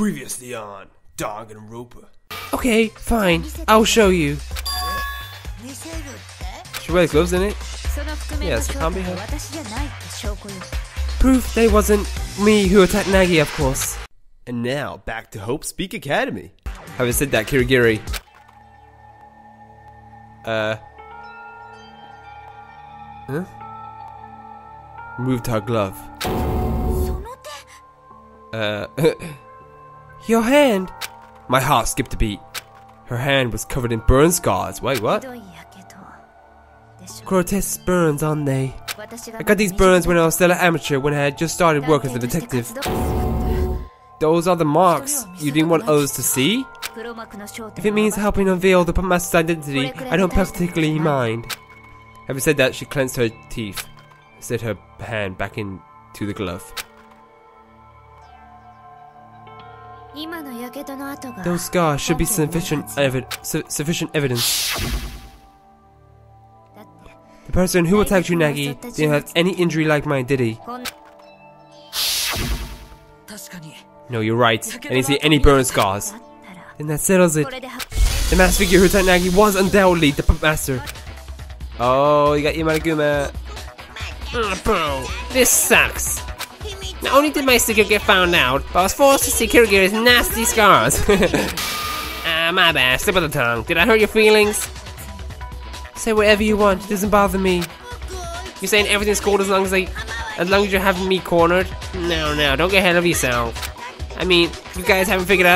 Previously on Danganronpa. Okay, fine. I'll show you. She wears gloves in it? Yes, it can't be her. Proof that it wasn't me who attacked Nagi, of course. And now, back to Hope Speak Academy. Having said that, Kirigiri. Huh? Moved her glove. Your hand! My heart skipped a beat. Her hand was covered in burn scars. Wait, what? Grotesque burns, aren't they? I got these burns when I was still an amateur, when I had just started work as a detective. Those are the marks you didn't want others to see? If it means helping unveil the PUPPETMASTER's identity, I don't particularly mind. Having said that, she clenched her teeth, set her hand back into the glove. Those scars should be sufficient evidence. The person who attacked you, Nagi, didn't have any injury like mine, did he? No, you're right. I didn't see any burn scars. Then that settles it. The masked figure who attacked Nagi was undoubtedly the PUPPETMASTER. Oh, you got your monokuma. Bro, this sucks. Not only did my secret get found out, but I was forced to see Kirigiri's nasty scars. My bad, slip of the tongue. Did I hurt your feelings? Say whatever you want, it doesn't bother me. You're saying everything's cool as long as you're having me cornered? No, don't get ahead of yourself. I mean, you guys haven't figured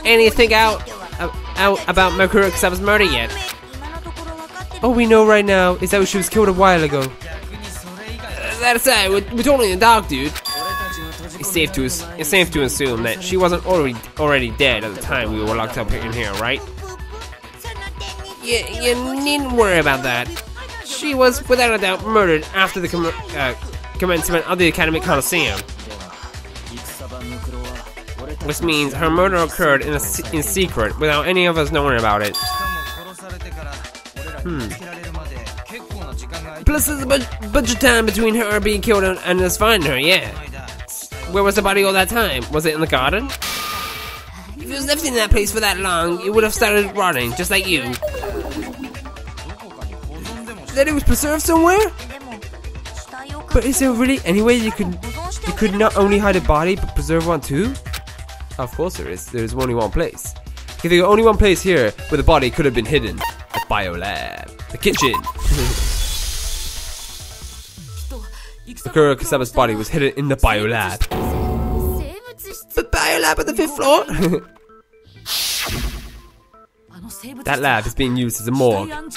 anything out about Makura Kusaba's murder yet. All we know right now is that she was killed a while ago. That aside, we're totally in the dark, dude. It's safe to assume that she wasn't already dead at the time we were locked up in here, right? You needn't worry about that. She was, without a doubt, murdered after the commencement of the Academic Coliseum. Which means her murder occurred in secret, without any of us knowing about it. Plus there's a bunch of time between her being killed and us finding her, yeah. Where was the body all that time? Was it in the garden? If it was left in that place for that long, it would have started rotting, just like you. That it was preserved somewhere? But is there really any way you could not only hide a body, but preserve one too? Of course there is. There's only one place. If there's only one place here where the body could have been hidden. The biolab. The kitchen. Makura Kusaba's body was hidden in the biolab. The biolab on the 5th floor? That lab is being used as a morgue. You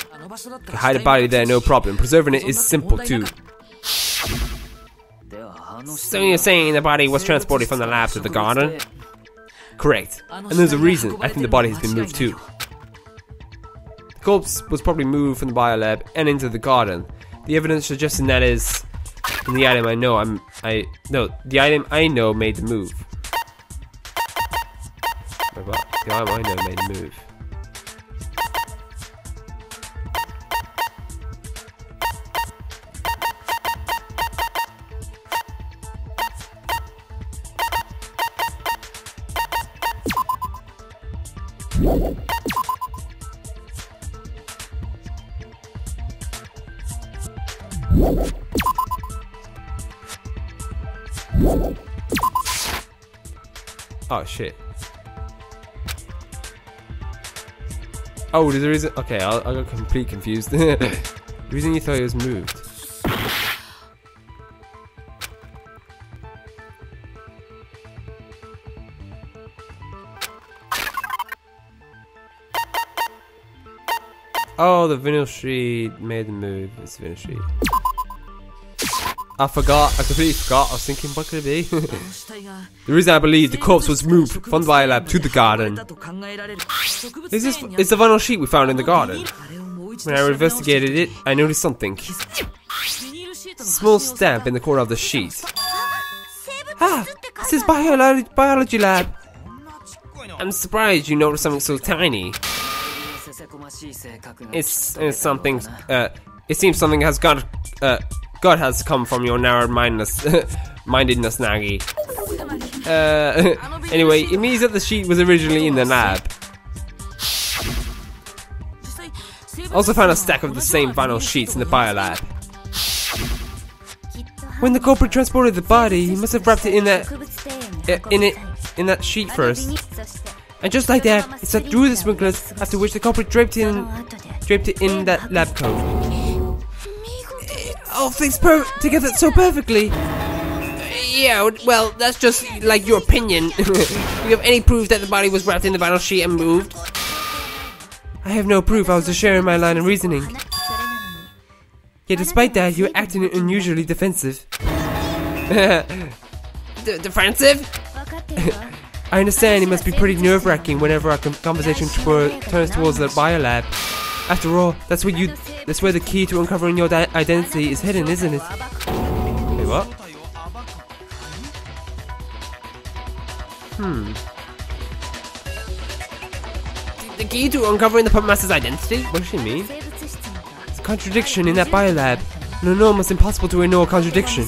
can hide a body there, no problem. Preserving it is simple too. So you're saying the body was transported from the lab to the garden? Correct. And there's a reason I think the body has been moved too. The corpse was probably moved from the biolab and into the garden. The evidence suggesting that is... And the item I know the item I know made the move. The item I know made the move. Oh shit. Oh, there's a reason. Okay, I got completely confused. The reason you thought it was moved. Oh, the vinyl sheet made the move. It's the vinyl sheet. I completely forgot. I was thinking, what could it be? The reason I believe the corpse was moved from the biolab to the garden is the vinyl sheet we found in the garden. When I investigated it, I noticed something. A small stamp in the corner of the sheet. Ah, this is biology lab. I'm surprised you noticed something so tiny. It's something. It seems something has God has come from your narrow mindedness, Nagi. Anyway, it means that the sheet was originally in the lab. Also found a stack of the same vinyl sheets in the biolab. When the culprit transported the body, he must have wrapped it in that sheet first. And just like that, it slipped through the sprinklers, after which the culprit draped it in that lab coat. All things together so perfectly. Yeah, well, that's just like your opinion. Do you have any proof that the body was wrapped in the vinyl sheet and moved? I have no proof, I was just sharing my line of reasoning. Yet despite that, you were acting unusually defensive. Defensive? I understand it must be pretty nerve-wracking whenever our conversation turns towards the biolab. After all, that's where the key to uncovering your identity is hidden, isn't it? Wait, what? The key to uncovering the Puppet Master's identity? What does she mean? It's a contradiction in that biolab. An almost impossible to ignore contradiction.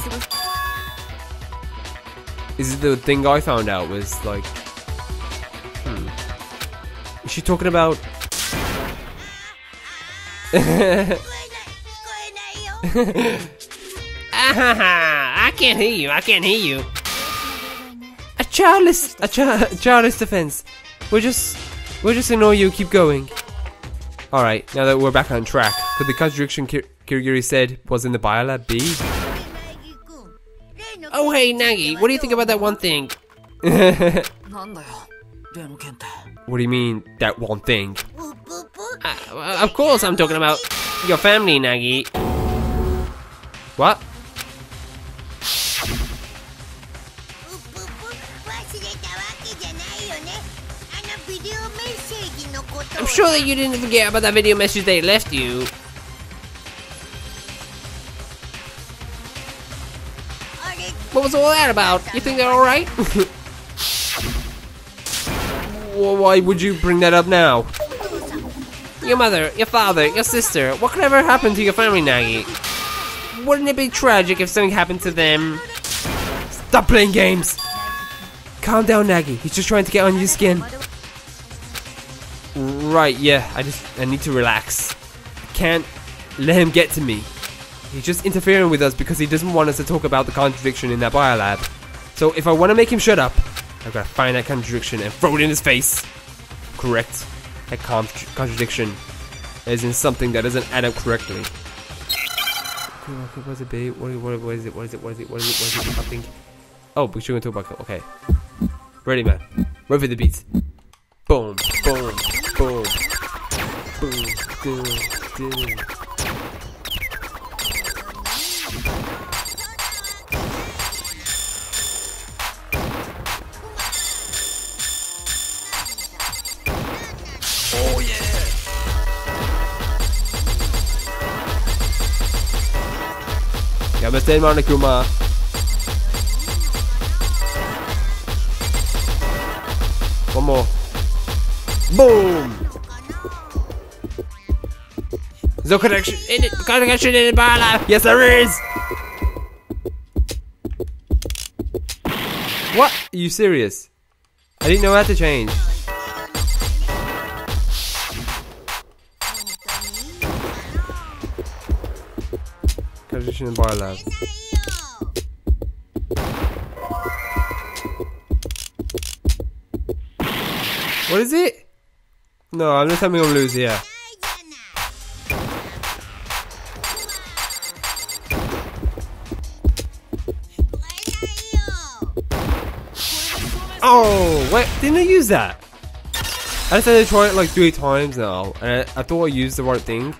Is it the thing I found out was like... Is she talking about... I can't hear you, I can't hear you. A childless defense. We'll just ignore you, keep going. Alright, now that we're back on track, could the contradiction Kirigiri said was in the biolab be? Oh hey Nagi, what do you think about that one thing? What do you mean, that one thing? Of course I'm talking about your family, Nagi. What? I'm sure that you didn't forget about that video message they left you. What was all that about? You think they're alright? Well, why would you bring that up now? Your mother, your father, your sister, what could ever happen to your family, Nagi? Wouldn't it be tragic if something happened to them? Stop playing games! Calm down, Nagi. He's just trying to get on your skin. Right, yeah, I need to relax. I can't let him get to me. He's just interfering with us because he doesn't want us to talk about the contradiction in that biolab. So if I want to make him shut up, I've got to find that contradiction and throw it in his face. Correct. That contradiction is in something that doesn't add up correctly. What is it, babe? What is it? I think. Oh, we're going to talk about. Okay. Ready, man. Ready for the beats. Boom, boom, boom, boom, boom, boom. Oh yeah! Yamaste monokuma. One more. Boom! There's no connection in it. Connection in the biolab. Yes, there is. What? Are you serious? I didn't know how to change. Connection in biolab. What is it? No, I'm just having a lose here. Oh, wait, didn't I use that? I just had to try it like 3 times now, and I thought I used the right thing.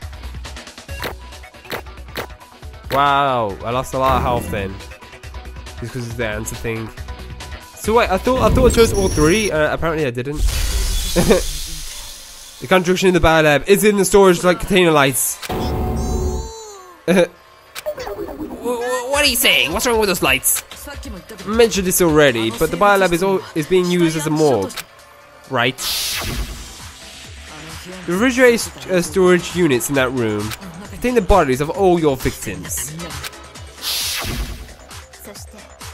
Wow, I lost a lot of health then. Just because it's the answer thing. So wait, I thought I chose all 3, apparently I didn't. The contradiction in the biolab is in the storage like container lights. What are you saying? What's wrong with those lights? I mentioned this already, but the biolab is being used as a morgue, right? The refrigerated storage units in that room contain the bodies of all your victims.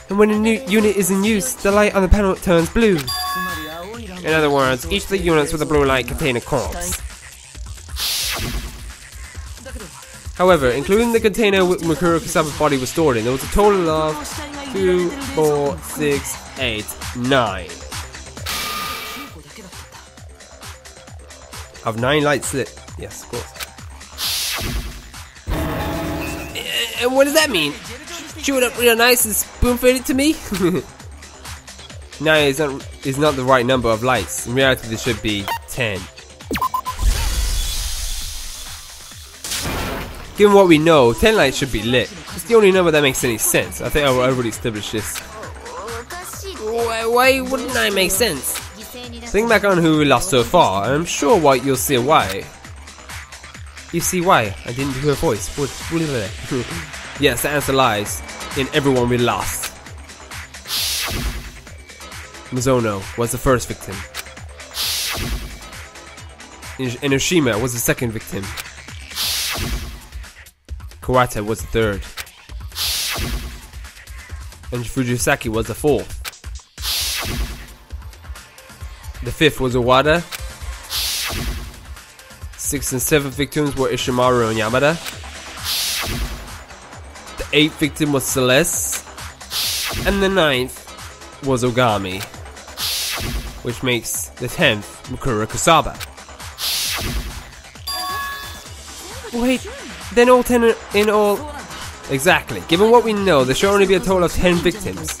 And when a new unit is in use, the light on the panel turns blue. In other words, each of the units with a blue light contain a corpse. However, including the container with Mikuro Kusaba's body was stored in, there was a total of 2, 4, 6, 8, 9. Of 9 lights lit. Yes, of course. And what does that mean? Chew it up real nice and spoon feed it to me? 9 is not the right number of lights. In reality, there should be 10. Given what we know, 10 lights should be lit. It's the only number that makes any sense. I think I already established this. Why wouldn't I make sense? Think back on who we lost so far, and I'm sure you'll see why. You see why? I didn't hear a voice. Yes, the answer lies in everyone we lost. Mizono was the first victim. Enoshima was the second victim. Kawata was the third. And Fujisaki was the fourth. The fifth was Owada. Sixth and seventh victims were Ishimaru and Yamada. The eighth victim was Celeste. And the ninth was Ogami. Which makes the 10th Mikuro Kusaba. Wait, then all 10 in all... Exactly. Given what we know, there should only be a total of 10 victims.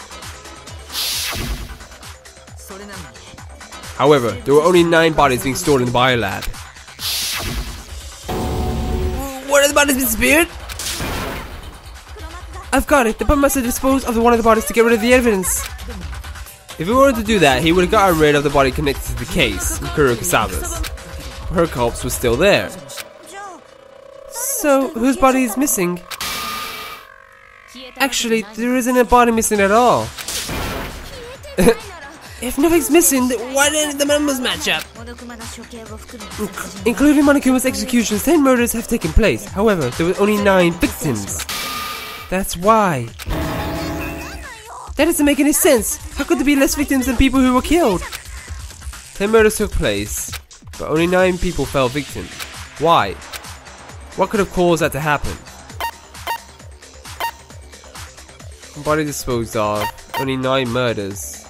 However, there were only 9 bodies being stored in the biolab. What are the bodies disappeared? I've got it. The puppet master disposed of one of the bodies to get rid of the evidence. If he were to do that, he would have gotten rid of the body connected to the case, Mikuro Kusaba's. Her corpse was still there. So, whose body is missing? Actually, there isn't a body missing at all. If nothing's missing, then Why didn't the numbers match up? including Monokuma's executions, 10 murders have taken place. However, there were only 9 victims. That's why. That doesn't make any sense. How could there be less victims than people who were killed? 10 murders took place, but only 9 people fell victim. Why? What could have caused that to happen? Body disposed of. Only 9 murders.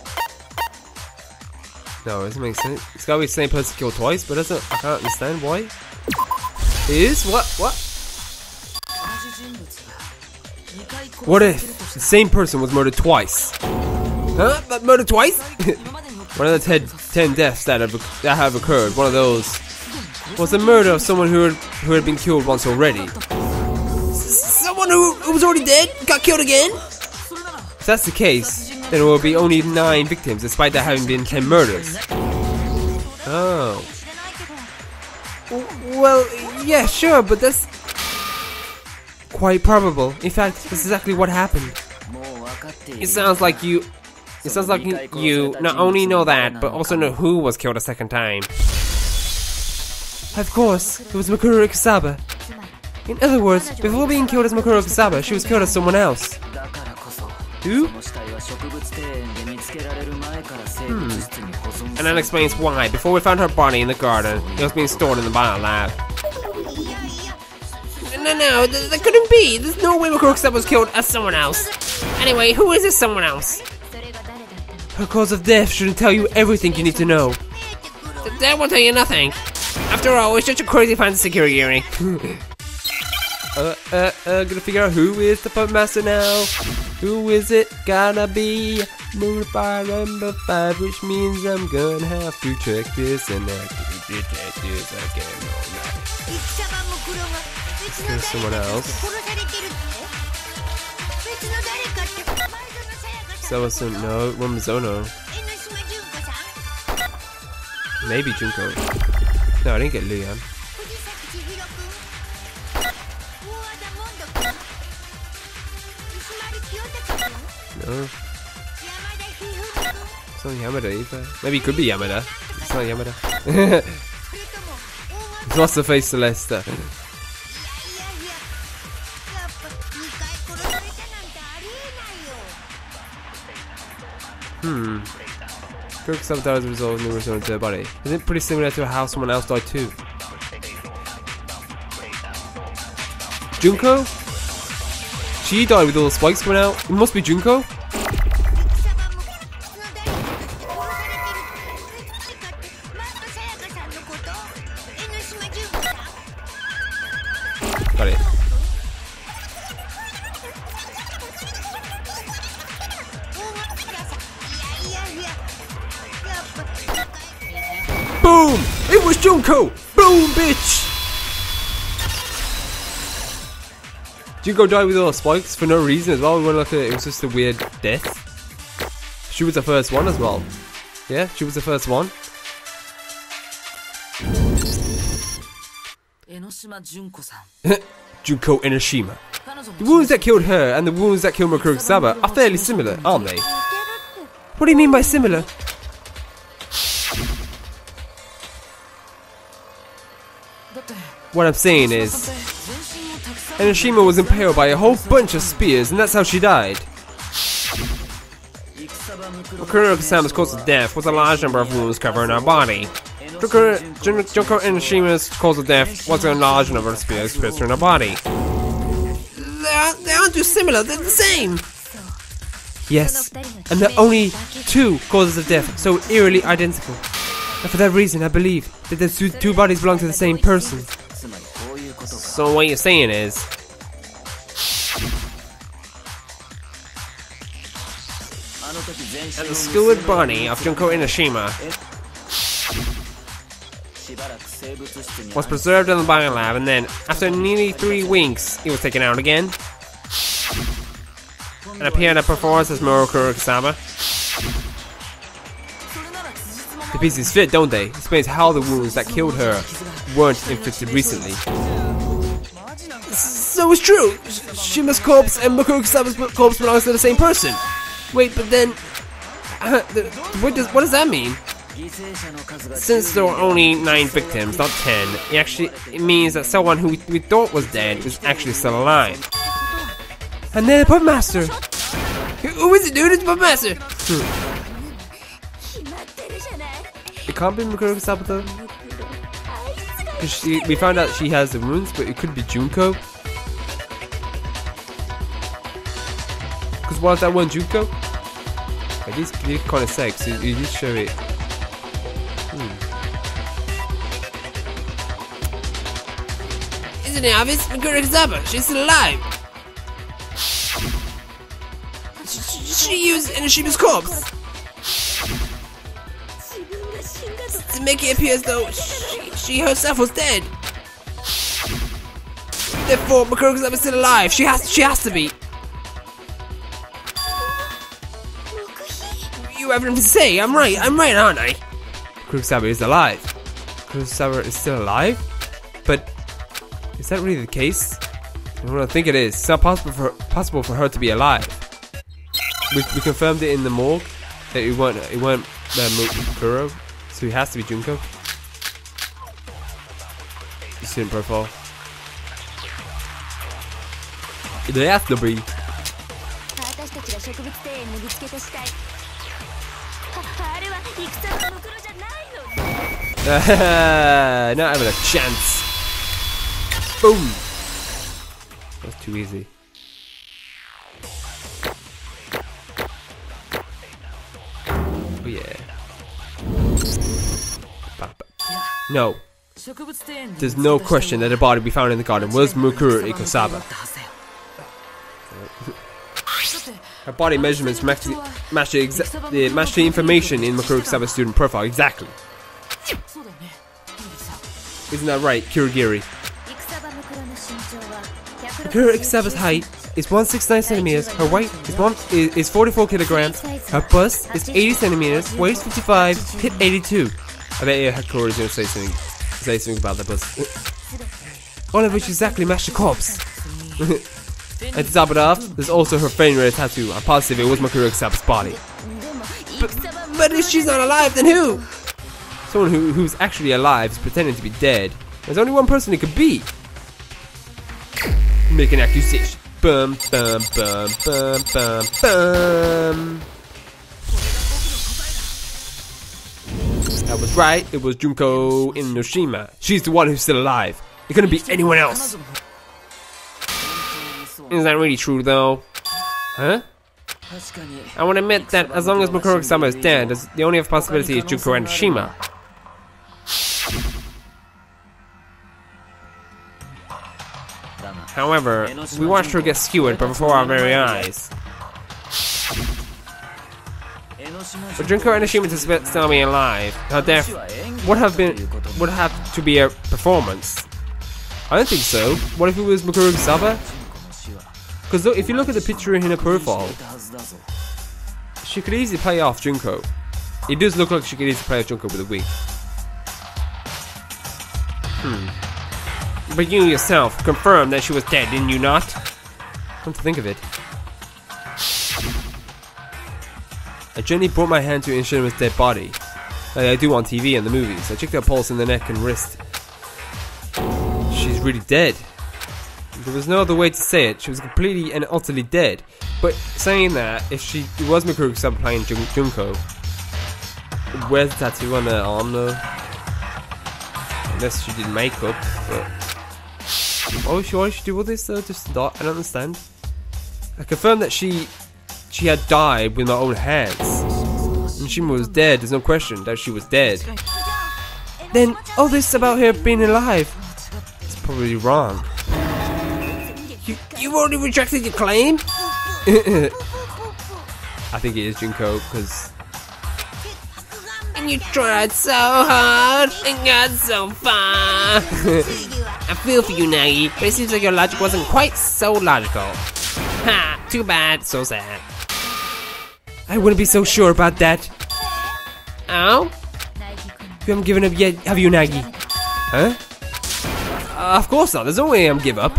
No, it doesn't make sense. It's gotta be the same person killed twice, but I can't understand why. It is? What? What if the same person was murdered twice? Huh? But murdered twice? One of the 10 deaths that have occurred, one of those was the murder of someone who had been killed once already. Someone who was already dead got killed again? If that's the case, then there will be only 9 victims, despite there having been 10 murders. Oh. Well, yeah, sure, but that's quite probable. In fact, that's exactly what happened. It sounds like you not only know that, but also know who was killed a second time. Of course, it was Mikuro Kusaba. In other words, before being killed as Mikuro Kusaba, she was killed as someone else. Who? And that explains why, before we found her body in the garden, it was being stored in the bio lab. No, that couldn't be. There's no way Mikuro Kusaba was killed as someone else. Anyway, who is this someone else? Her cause of death shouldn't tell you everything you need to know. That won't tell you nothing. After all, it's just a crazy fantasy theory. Gonna figure out who is the puppet master now. Who is it gonna be? Moonfire number 5, which means I'm gonna have to check this and actually check this again. There's someone else. Someone, no, one Mizono. Maybe Junko. No, I didn't get Leon. No. It's not Yamada either. Maybe it could be Yamada. It's not Yamada. It's what's the face Celeste. Kusaba died as a result of numerous wounds to her body. Isn't it pretty similar to how someone else died too? Junko? She died with all the spikes coming out. It must be Junko? Got it. Boom! It was Junko! Boom, bitch! Junko died with all the spikes for no reason as well. We want to look at it. It was just a weird death. She was the first one as well. Yeah, she was the first one. Junko Enoshima. The wounds that killed her and the wounds that killed Mukuro Kusaba are fairly similar, aren't they? What do you mean by similar? What I'm saying is, Enoshima was impaled by a whole bunch of spears, and that's how she died. Mukuro Kusaba's cause of death was a large number of wounds covering her body. Junko Enoshima's cause of death was a large number of spears pierced in her body. They aren't too similar, they're the same! Yes, and there are only two causes of death, so eerily identical. And for that reason, I believe that the two bodies belong to the same person. So what you're saying is... that the skeleton body of Junko Enoshima was preserved in the biolab, and then, after nearly 3 weeks, it was taken out again and appeared at performance as Mukuro Kusaba. The pieces fit, don't they? It explains how the wounds that killed her weren't inflicted recently. So it's true! Shima's corpse and Mukuro Kusaba's corpse belongs to the same person! Wait, but then... what does that mean? Since there were only 9 victims, not 10, it means that someone who we thought was dead was actually still alive. And then the PUPPETMASTER! Who is it, dude? It's PUPPETMASTER! It can't be Mukuro Kusaba though. We found out she has the wounds, but it could be Junko. Because was that one Junko? It is kind of sick, so you did show it. Isn't it obvious? Mukuro Kusaba, she's still alive! She used Enoshima's corpse! To make it appear as though she herself was dead. Therefore, Mukuro Kusaba is still alive. She has to be. You have nothing to say. I'm right, aren't I? Mukuro Kusaba is alive. Mukuro Kusaba is still alive? But is that really the case? I don't think it is. It's not possible for her to be alive. We confirmed it in the morgue that it weren't Mukuro. So he has to be Junko. Student profile. They have to be. Not having a chance. Boom. That's too easy. Oh yeah. No. There's no question that the body we found in the garden was Mukuro Kusaba. Her body measurements match the information in Mukuro Kusaba's student profile exactly. Isn't that right, Kurogiri? Mukuro Kusaba's height is 169 centimeters. Her weight is 44 kilograms. Her bust is 80 centimeters. Waist 55. Hip 82. I bet you Hakura is going to say something about that bust. All of which exactly match the corpse. And to top it off, there's also her favorite tattoo. I'm positive it was Mukuro Kusaba's body. But if she's not alive, then who? Someone who's actually alive is pretending to be dead. There's only one person it could be. Make an accusation. Bum bum bum bum bum bum. I was right, it was Junko Inoshima. She's the one who's still alive. It couldn't be anyone else. Is that really true though? Huh? I want to admit that as long as Mukuro-sama is dead, the only other possibility is Junko Inoshima. However, we watched her get skewered before our very eyes. For Junko Inoshima to still be alive, her death would have to be a performance. I don't think so. What if it was Mukuro-sama? Because if you look at the picture in her profile, she could easily play off Junko. It does look like she could easily play off Junko with a wig. But you yourself confirmed that she was dead, didn't you not? Come to think of it. I gently brought my hand to Inshima's dead body, like I do on TV and the movies. I checked her pulse in the neck and wrist. She's really dead. There was no other way to say it. She was completely and utterly dead. But saying that, if it was Mukuro-sama playing Junko, where's the tattoo on her arm though? Unless she did makeup. But why would she do all this though? Just not. I don't understand. I confirmed that she had died with my own hands. And she was dead. There's no question that she was dead. Then all this about her being alive, it's probably wrong. You've already retracted your claim? I think it is Junko, because... And you tried so hard and got so far. I feel for you, Nagi, but it seems like your logic wasn't quite so logical. Ha! Too bad, so sad. I wouldn't be so sure about that. Oh? You haven't given up yet, have you, Nagi? Huh? Of course not, there's no way I'm give up.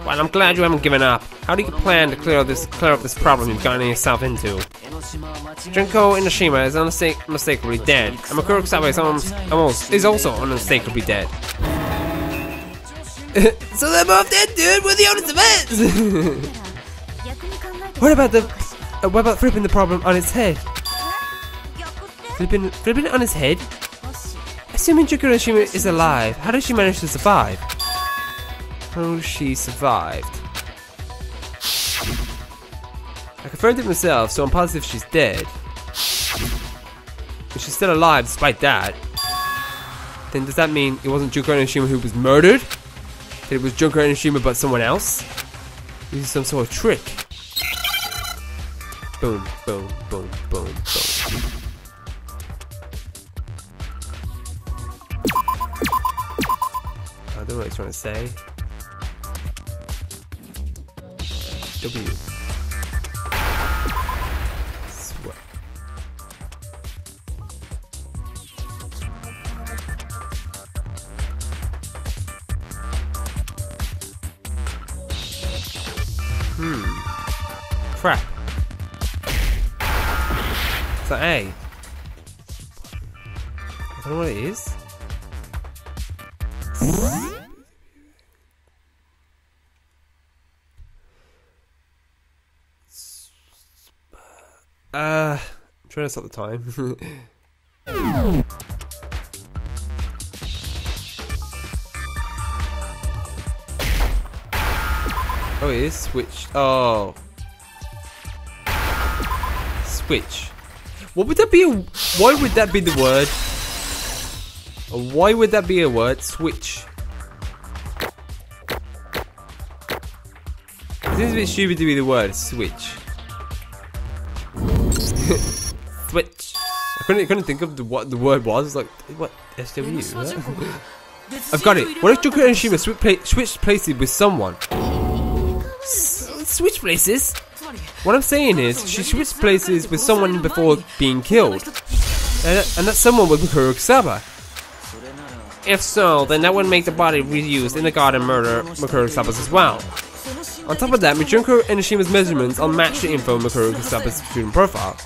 Well, I'm glad you haven't given up. How do you plan to clear up this problem you've gotten yourself into? Junko Inoshima is unmistakably dead, and Mukuro-sama is also unmistakably dead. So they're both dead, dude. We're the honest events. What about flipping the problem on its head? Flipping it on its head? Assuming Junko Inoshima is alive, how did she manage to survive? How she survived? I confirmed it myself, so I'm positive she's dead. If she's still alive despite that, then does that mean it wasn't Junko Inoshima who was murdered? That it was Junko Inoshima but someone else? This is some sort of trick. Boom, boom, boom, boom, boom. I don't know what he's trying to say. W. Sweat. Crap. Is that A? I don't know what it is. I'm trying to stop the time. Oh, it is switch. Oh, switch. What would that be? Why would that be the word? Why would that be a word? Switch. It seems a bit stupid to be the word switch. Switch. I couldn't think of what the word was. It's like, what? SW? I've got it. What if Junko Inoshima switched places with someone? Switch places? What I'm saying is, she switched places with someone before being killed. And that someone was Mukuro-sama. If so, then that would make the body reused in the garden murder Mukuro-sama's as well. On top of that, Junko Inoshima's measurements unmatched the info Mukuro-sama's student profile.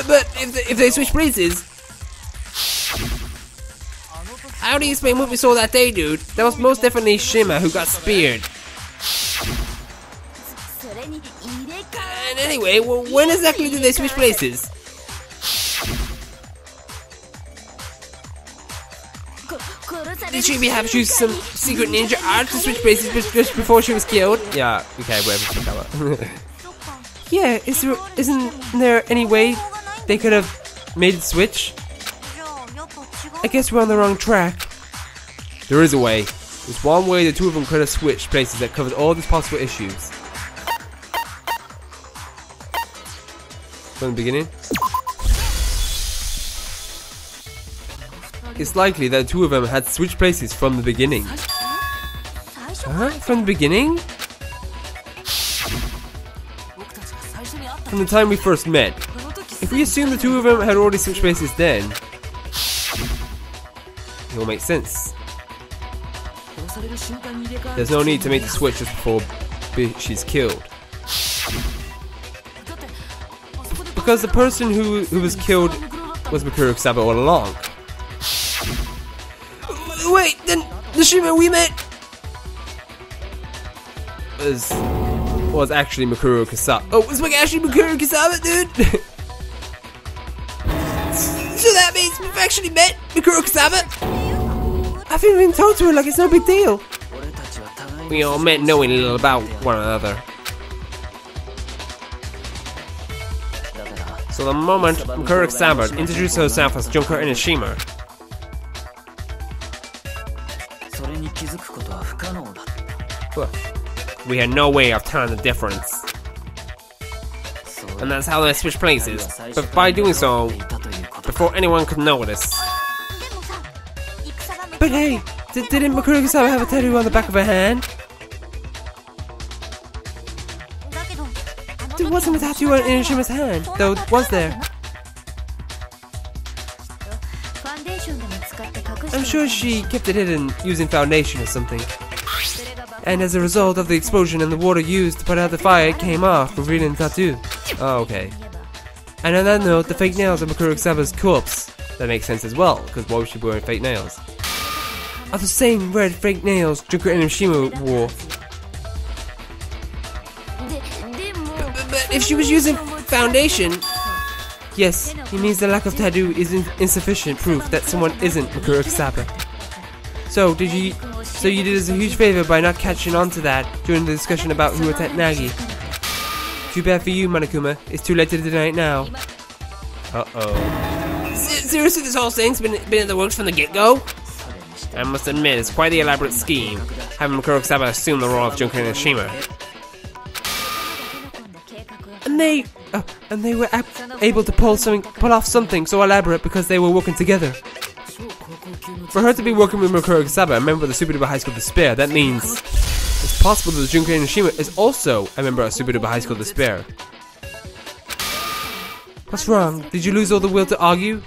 But if they switch places, how do you explain what we saw that day, dude? That was most definitely Shima who got speared. And anyway, when exactly did they switch places? Did she have to use some secret ninja art to switch places just before she was killed? Yeah, okay, whatever. Yeah, isn't there any way they could have made it switch? I guess we're on the wrong track. There is a way. There's one way the two of them could have switched places that covers all these possible issues. From the beginning? It's likely that the two of them had switched places from the beginning. Huh? From the beginning? From the time we first met. If we assume the two of them had already switched places then, it will make sense. There's no need to make the switch just before she's killed. Because the person who was killed was Mikuru Kusaba all along. Wait, then the Shima we met was actually Mikuru Kusaba. Oh, was actually Mikuru Kusaba, dude? So that means we've actually met Mikuru Kusaba? I've even told to her like it's no big deal. We all met knowing little about one another. So the moment Mikuru Kusaba introduced herself as Junko Enoshima, we had no way of telling the difference. And that's how they switched places. But by doing so, before anyone could notice. But hey, didn't Mikuru Kusaba have a tattoo on the back of her hand? There wasn't a tattoo on Inoshima's hand, though, was there? I'm sure she kept it hidden using foundation or something. And as a result of the explosion and the water used to put out the fire, it came off, revealing the tattoo. oh okay. And on that note, the fake nails of Mikuru Kusaba's corpse, that makes sense as well, because why would she be wearing fake nails? Are the same red fake nails Junko Enoshima wore. But if she was using foundation... Yes, it means the lack of tattoo is insufficient proof that someone isn't Mikuru Kusaba. So you did us a huge favor by not catching on to that during the discussion about who attacked Nagi. Too bad for you, Monokuma. It's too late to deny it now. Uh-oh. Seriously, this whole thing's been in the works from the get-go? I must admit, it's quite the elaborate scheme, having Mikuru Kusaba assume the role of Junko Enoshima. And they were able to pull off something so elaborate because they were working together. For her to be working with Mikuru Kusaba, a member of the Super Duper High School Despair, that means it's possible that Junko Enoshima is also a member of Super Duper High School Despair. What's wrong? Did you lose all the will to argue?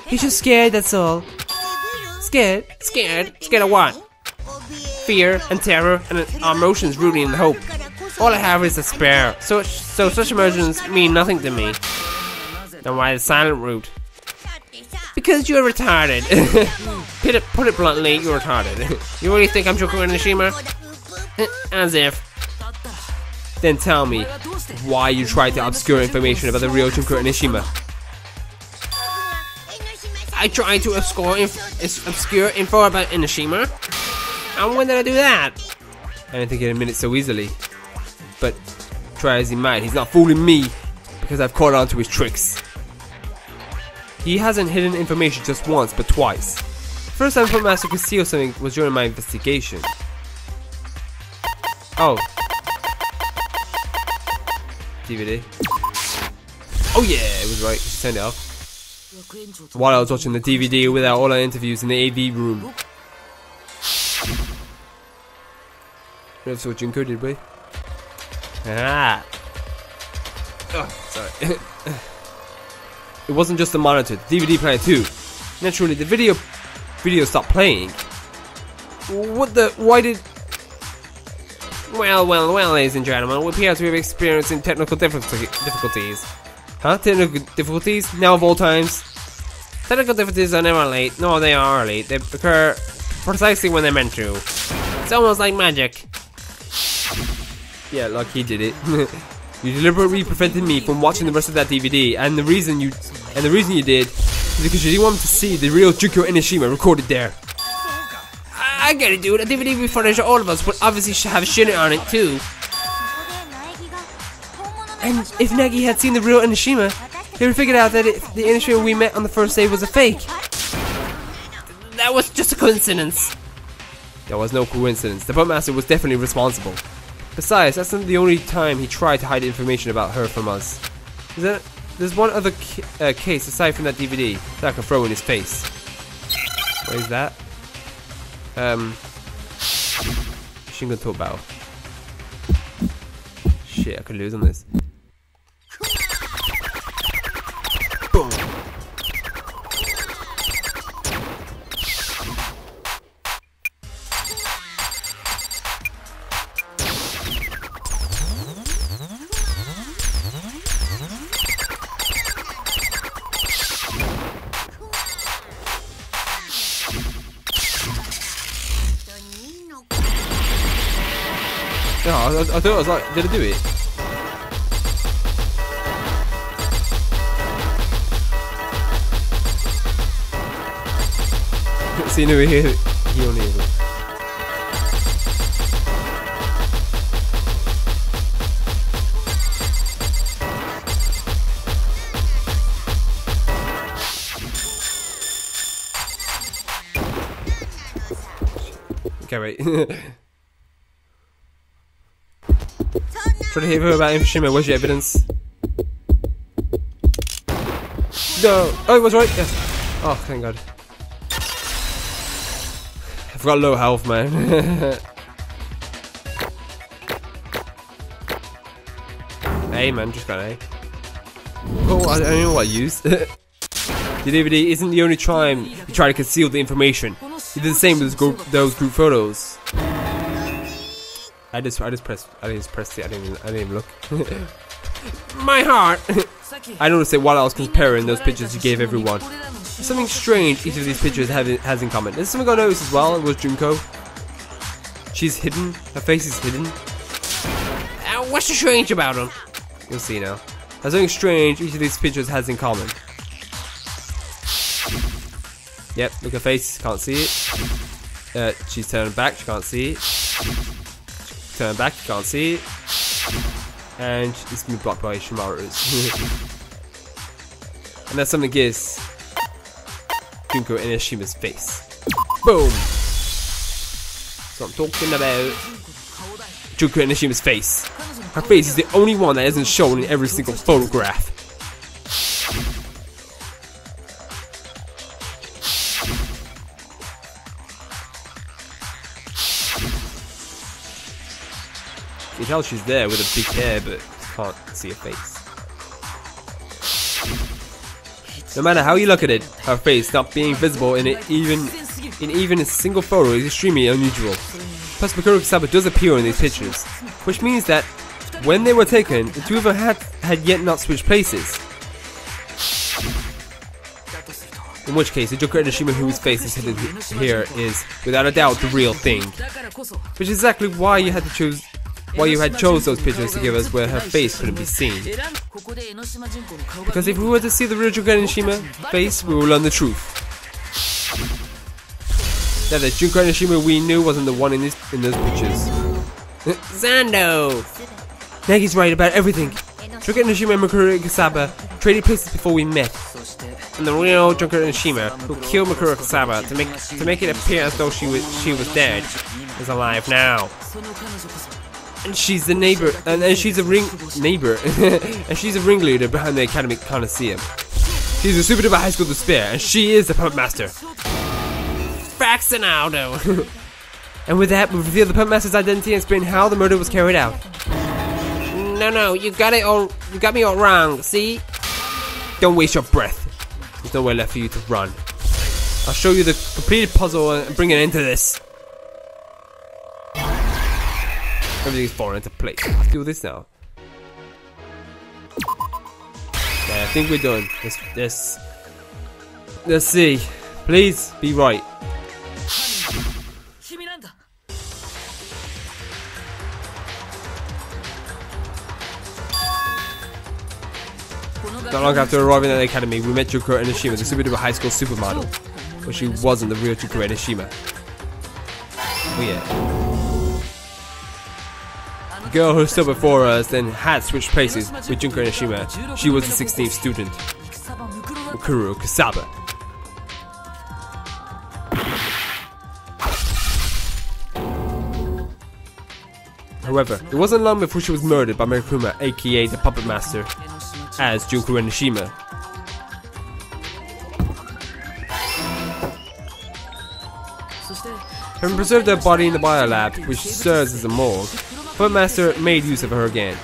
He's just scared, that's all. Scared? Scared? Scared of what? Fear and terror and our emotions rooting in hope. All I have is despair. So such emotions mean nothing to me. Then why the silent route? Because you're retarded. Put it bluntly, you're retarded. You really think I'm Junko Enoshima? As if. Then tell me why you tried to obscure information about the real Junko Enoshima. I tried to obscure info about Enoshima? And when did I do that? I didn't think he'd admit it so easily. But try as he might, he's not fooling me because I've caught on to his tricks. He hasn't hidden information just once, but twice. First time PUPPETMASTER could steal something was during my investigation. Oh. DVD. Oh yeah, it was right. Just turned it off. While I was watching the DVD without all our interviews in the AV room. That's what Junko did, boy. Ah. Oh, sorry. It wasn't just the monitor, the DVD player too. Naturally, the video stopped playing. Why did... Well, ladies and gentlemen, we appear to be experiencing technical difficulties. Huh? Technical difficulties? Now of all times? Technical difficulties are never late. No, they are late. They occur precisely when they're meant to. It's almost like magic. Yeah, like he did it. You deliberately prevented me from watching the rest of that DVD, and the reason you did because you didn't want him to see the real Junko Enoshima recorded there. I get it, dude. A DVD we footage of all of us, but obviously should have shit on it too. And if Nagi had seen the real Enoshima, he would have figured out that the Enoshima we met on the first day was a fake. That was just a coincidence. There was no coincidence. The Puppetmaster was definitely responsible. Besides, that's not the only time he tried to hide information about her from us. There's one other case aside from that DVD that I can throw in his face. What is that? Shingon Tobao. Shit, I could lose on this. Boom. No, I thought I was like, did I do it? See, no, he only is. Okay, wait. Try to hear her about Enoshima. Where's your evidence? No! Oh, it was right! Yes! Oh, thank God. I've got low health, man. A, man, just got A. Oh, I don't know what I used. The DVD isn't the only time you try to conceal the information. You did the same with those group photos. I just pressed it. I didn't even look. My heart. I noticed it while I was comparing those pictures you gave everyone. There's something strange each of these pictures has in common. There's something I noticed as well with Junko. She's hidden. Her face is hidden. What's so strange about them? You'll see now. There's something strange each of these pictures has in common. Yep, look at her face. Can't see it. She's turning back. She can't see it. Turn back, you can't see it. And it's been blocked by Shimaru's. And that's something is Junko Enoshima's face. Boom! So I'm talking about Junko Enoshima's face. Her face is the only one that isn't shown in every single photograph. You can tell she's there with a big hair, but can't see her face. No matter how you look at it, her face not being visible in even a single photo is extremely unusual. Plus, Mikuru Kusaba does appear in these pictures, which means that when they were taken, the two of them had yet not switched places. In which case, the Junko Enoshima whose face is hidden here is, without a doubt, the real thing. Which is exactly why you had chose those pictures to give us where her face couldn't be seen. Because if we were to see the real Junko Enoshima face, we will learn the truth. That the Junko Enoshima we knew wasn't the one in those pictures. Zando! Nagi's right about everything. Junko Enoshima and Mikuru Kusaba traded places before we met. And the real Junko Enoshima, who killed Mikuru Kusaba to make it appear as though she was dead, is alive now. And she's the neighbor, and she's a neighbor, and she's a ringleader behind the Academic Coliseum. She's a super duper high school despair, and she is the Puppet Master. Fraxinaldo. And with that, we reveal the Puppet Master's identity and explain how the murder was carried out. No, you got me all wrong. See? Don't waste your breath. There's nowhere left for you to run. I'll show you the completed puzzle and bring an end to this. Everything's falling into place. Let's do this now. Yeah, I think we're done. Let's see. Please be right. Not long after arriving at the academy, we met Junko Enoshima, the super duper high school supermodel. But she wasn't the real Junko Enoshima. Oh yeah. The girl who stood before us then had switched places with Junko Enoshima. She was the 16th student, Mukuro Kusaba. However, it wasn't long before she was murdered by Monokuma, aka the Puppet Master, as Junko Enoshima. Having preserved her body in the biolab, which serves as a morgue, Puppet Master made use of her again.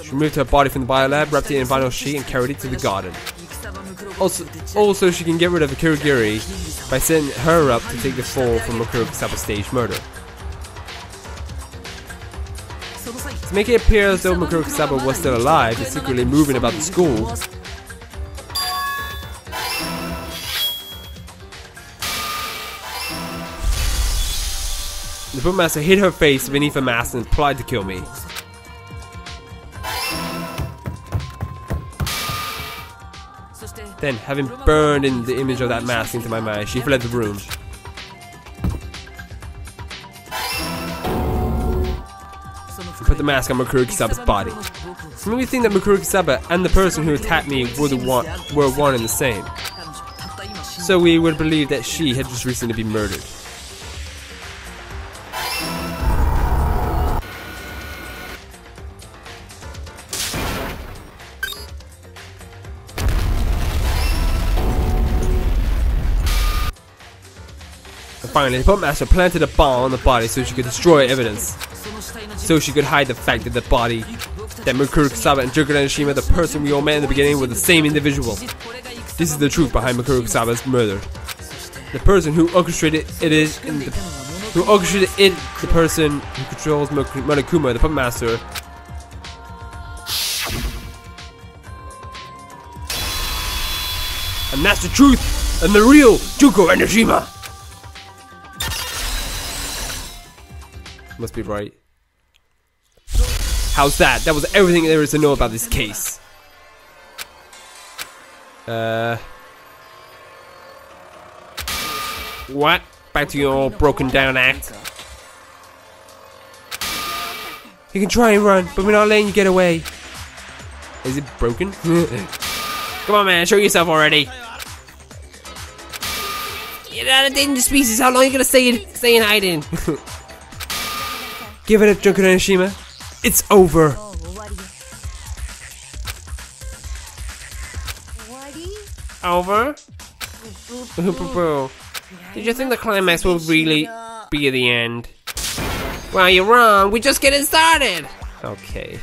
She removed her body from the biolab, wrapped it in a vinyl sheet, and carried it to the garden. Also, she can get rid of the Kirigiri by setting her up to take the fall from Mukuro Kusaba's staged murder. To make it appear as though Mukuro Kusaba was still alive and secretly moving about the school, the Puppet Master hid her face beneath a mask and tried to kill me. Then, having burned in the image of that mask into my mind, she fled the room. And put the mask on Mukuro Kusaba's body. It made me think that Mukuro Kusaba and the person who attacked me were one and the same. So we would believe that she had just recently been murdered. Finally, the Puppet Master planted a bomb on the body so she could destroy evidence. So she could hide the fact that the body, that Mukuro Kusaba and Junko Enoshima, the person we all met in the beginning, were the same individual. This is the truth behind Mukuro Kusaba's murder. The person who orchestrated it is the person who controls Monokuma, the Puppet Master. And that's the truth, and the real Junko Enoshima. Must be right. How's that? That was everything there is to know about this case. What? Back to your broken down act? You can try and run, but we're not letting you get away. Is it broken? Come on, man, show yourself already. You're not a dangerous species. How long are you gonna stay in hiding? Give it up, Junko Enoshima. It's over. Over? Did you think the climax will really be the end? Well, you're wrong. We're just getting started. Okay.